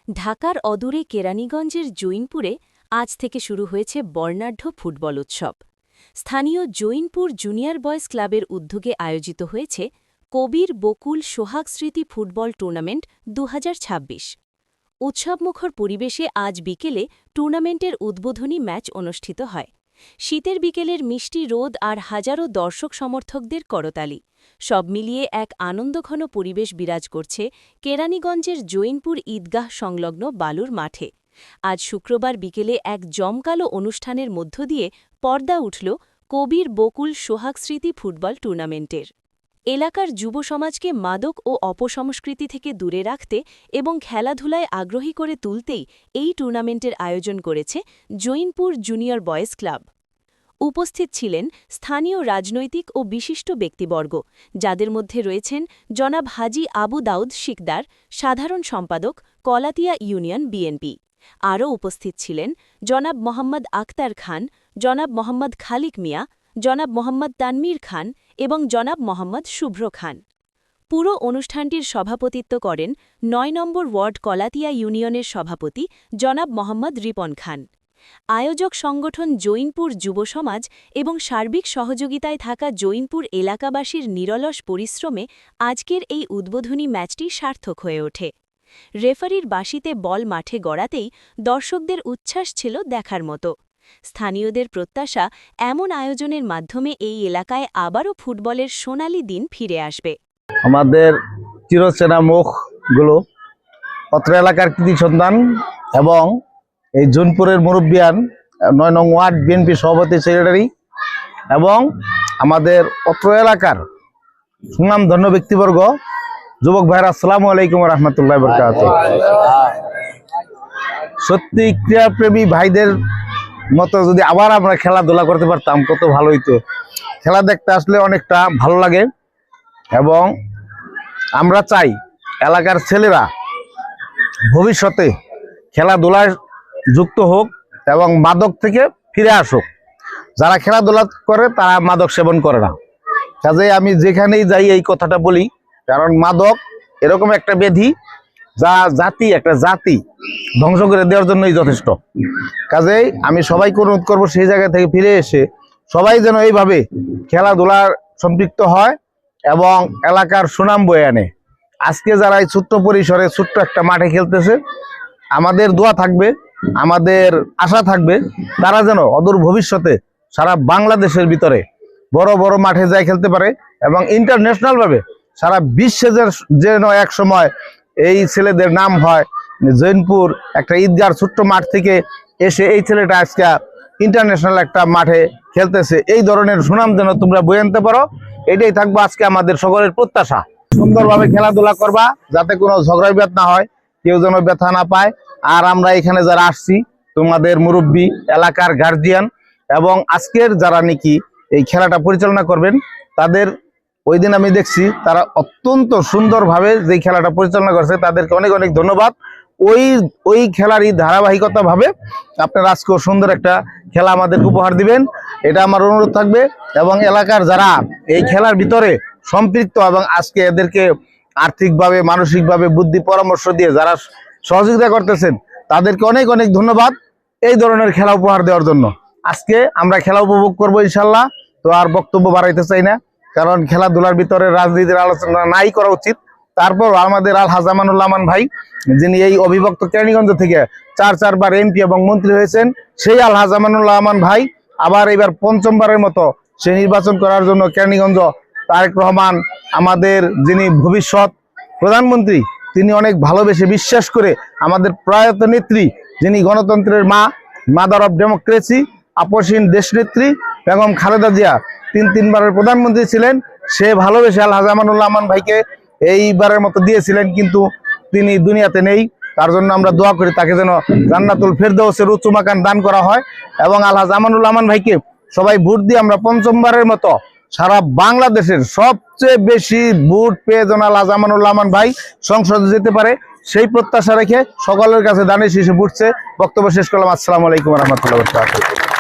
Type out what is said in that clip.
ঢাকার অদূরে কেরানীগঞ্জের জৈনপুরে আজ থেকে শুরু হয়েছে বর্ণাঢ্য ফুটবল উৎসব। স্থানীয় জৈনপুর জুনিয়র বয়েজ ক্লাবের উদ্যোগে আয়োজিত হয়েছে কবির বকুল সোহাগ স্মৃতি ফুটবল টুর্নামেন্ট ২০২৬। উৎসবমুখর পরিবেশে আজ বিকেলে টুর্নামেন্টের উদ্বোধনী ম্যাচ অনুষ্ঠিত হয়। শীতের বিকেলের মিষ্টি রোদ আর হাজারো দর্শক সমর্থকদের করতালি, সব মিলিয়ে এক আনন্দঘন পরিবেশ বিরাজ করছে কেরানীগঞ্জের জৈনপুর ঈদগাহ সংলগ্ন বালুর মাঠে। আজ শুক্রবার বিকেলে এক জমকালো অনুষ্ঠানের মধ্য দিয়ে পর্দা উঠল কবির বকুল সোহাগ স্মৃতি ফুটবল টুর্নামেন্টের। এলাকার যুব সমাজকে মাদক ও অপসংস্কৃতি থেকে দূরে রাখতে এবং খেলাধুলায় আগ্রহী করে তুলতেই এই টুর্নামেন্টের আয়োজন করেছে জৈনপুর জুনিয়র বয়েজ ক্লাব। উপস্থিত ছিলেন স্থানীয় রাজনৈতিক ও বিশিষ্ট ব্যক্তিবর্গ, যাদের মধ্যে রয়েছেন জনাব হাজী আবু দাউদ শিকদার, সাধারণ সম্পাদক, কলাতিয়া ইউনিয়ন বিএনপি। আরও উপস্থিত ছিলেন জনাব মোহাম্মদ আক্তার খান, জনাব মোহাম্মদ খালিক মিয়া, জনাব মোহাম্মদ তানমির খান এবং জনাব মোহাম্মদ শুভ্র খান। পুরো অনুষ্ঠানটির সভাপতিত্ব করেন ৯ নম্বর ওয়ার্ড কলাতিয়া ইউনিয়নের সভাপতি জনাব মোহাম্মদ রিপন খান। আয়োজক সংগঠন জৈনপুর যুব সমাজ এবং সার্বিক সহযোগিতায় থাকা জৈনপুর এলাকাবাসীর নিরলস পরিশ্রমে আজকের এই উদ্বোধনী ম্যাচটি সার্থক হয়ে ওঠে। রেফারির বাঁশিতে বল মাঠে গড়াতেই দর্শকদের উচ্ছ্বাস ছিল দেখার মতো। স্থানীয়দের প্রত্যাশা, এমন আয়োজনের মাধ্যমে এই এলাকায় আবারও ফুটবলের সোনালি দিন ফিরে আসবে। আমাদের চিরচেনা মুখগুলো অত্র এলাকার কৃতি সন্তান এবং এই জৈনপুরের মুরব্বিয়ান ৯ নং ওয়ার্ড বিএনপি সভাপতি সেক্রেটারি এবং আমাদের অত্র এলাকার সুনামধন্য ব্যক্তিবর্গ, যুবক ভাইরা, আসসালামু আলাইকুম রহমতুল্লাহ বরকাতুহু। সত্যি ক্রীড়াপ্রেমী ভাইদের মতো যদি আবার আমরা খেলাধুলা করতে পারতাম কত ভালো হইতো। খেলা দেখতে আসলে অনেকটা ভালো লাগে এবং আমরা চাই এলাকার ছেলেরা ভবিষ্যতে খেলাধুলায় যুক্ত হোক এবং মাদক থেকে ফিরে আসুক। যারা খেলাধুলা করে তারা মাদক সেবন করে না। কাজেই আমি যেখানেই যাই এই কথাটা বলি, কারণ মাদক এরকম একটা ব্যাধি যা একটা জাতি ধ্বংস করে দেওয়ার জন্যই যথেষ্ট। কাজেই আমি সবাইকে অনুরোধ করবো সেই জায়গা থেকে ফিরে এসে সবাই যেন এইভাবে খেলাধুলার সম্পৃক্ত হয় এবং এলাকার সুনাম বয়ে আনে। আজকে যারা এই ছোট্ট পরিসরে ছোট্ট একটা মাঠে খেলতেছে, আমাদের দোয়া থাকবে, আমাদের আশা থাকবে তারা যেন অদূর ভবিষ্যতে সারা বাংলাদেশের ভিতরে বড় বড় মাঠে যায় খেলতে পারে এবং ইন্টারন্যাশনাল ভাবে সারা বিশ্বে যেন এক সময় এই ছেলেদের নাম হয়। জৈনপুর একটা ঈদগার ছোট্ট মাঠ থেকে এসে এই ছেলেটা আজকে ইন্টারন্যাশনাল একটা মাঠে খেলতেছে, এই ধরনের সুনাম যেন তোমরা বয়ে আনতে পারো, এটাই থাকবে আজকে আমাদের সকলের প্রত্যাশা। সুন্দরভাবে খেলাধুলা করবা, যাতে কোনো ঝগড়া বিবাদ না হয়, কেউ যেন ব্যথা না পায়। আর আমরা এখানে যারা আসছি, তোমাদের মুরব্বী, এলাকার গার্জিয়ান এবং আজকের যারা নাকি এই খেলাটা পরিচালনা করবেন, তাদের ওই দিন আমি দেখছি তারা অত্যন্ত সুন্দরভাবে যে খেলাটা পরিচালনা করছে, তাদেরকে অনেক অনেক ধন্যবাদ। ওই খেলারই ধারাবাহিকতা ভাবে আপনারা আজকেও সুন্দর একটা খেলা আমাদের উপহার দিবেন, এটা আমার অনুরোধ থাকবে। এবং এলাকার যারা এই খেলার ভিতরে সম্পৃক্ত এবং আজকে এদেরকে আর্থিকভাবে, মানসিকভাবে বুদ্ধি পরামর্শ দিয়ে যারা সহযোগিতা করতেছেন, তাদেরকে অনেক অনেক ধন্যবাদ এই ধরনের খেলা উপহার দেওয়ার জন্য। আজকে আমরা খেলা উপভোগ করবো ইনশাল্লাহ। তো আর বক্তব্য বাড়াইতে চাই না, কারণ খেলাধুলার ভিতরে রাজনীতির আলোচনা নাই করা উচিত। তারপর আমাদের আলহাজ আমানুল আমান ভাই, যিনি এই অবিভক্ত কেরানীগঞ্জ থেকে 4বার এমপি এবং মন্ত্রী হয়েছেন, সেই আলহাজ আমানুল আমান ভাই আবার এবার 5মবারের মতো সে নির্বাচন করার জন্য কেরানীগঞ্জ তারেক রহমান, আমাদের যিনি ভবিষ্যৎ প্রধানমন্ত্রী, তিনি অনেক ভালোবেসে বিশ্বাস করে আমাদের প্রয়াত নেত্রী, যিনি গণতন্ত্রের মা, মাদার অফ ডেমোক্রেসি, আপসহীন দেশনেত্রী বেগম খালেদা জিয়া 3বারের প্রধানমন্ত্রী ছিলেন, সে ভালোবেসে আলহাজ আমানুল আমান ভাইকে এইবারের মতো দিয়েছিলেন, কিন্তু তিনি দুনিয়াতে নেই। তার জন্য আমরা দোয়া করি তাকে যেন জান্নাতুল ফেরদৌসের উচ্চ মাকান দান করা হয় এবং আলহাজ আমানুল আমান ভাইকে সবাই ভোট দিয়ে আমরা 5মবারের মতো সারা বাংলাদেশের সবচেয়ে বেশি ভোট পেয়ে যেন আলহাজ আমানুল আমান ভাই সংসদে যেতে পারে, সেই প্রত্যাশা রেখে সকলের কাছে দানিশ হিসেবে উঠছে। বক্তব্য শেষ করলাম। আসসালামু আলাইকুম রহমতুল্লাহ।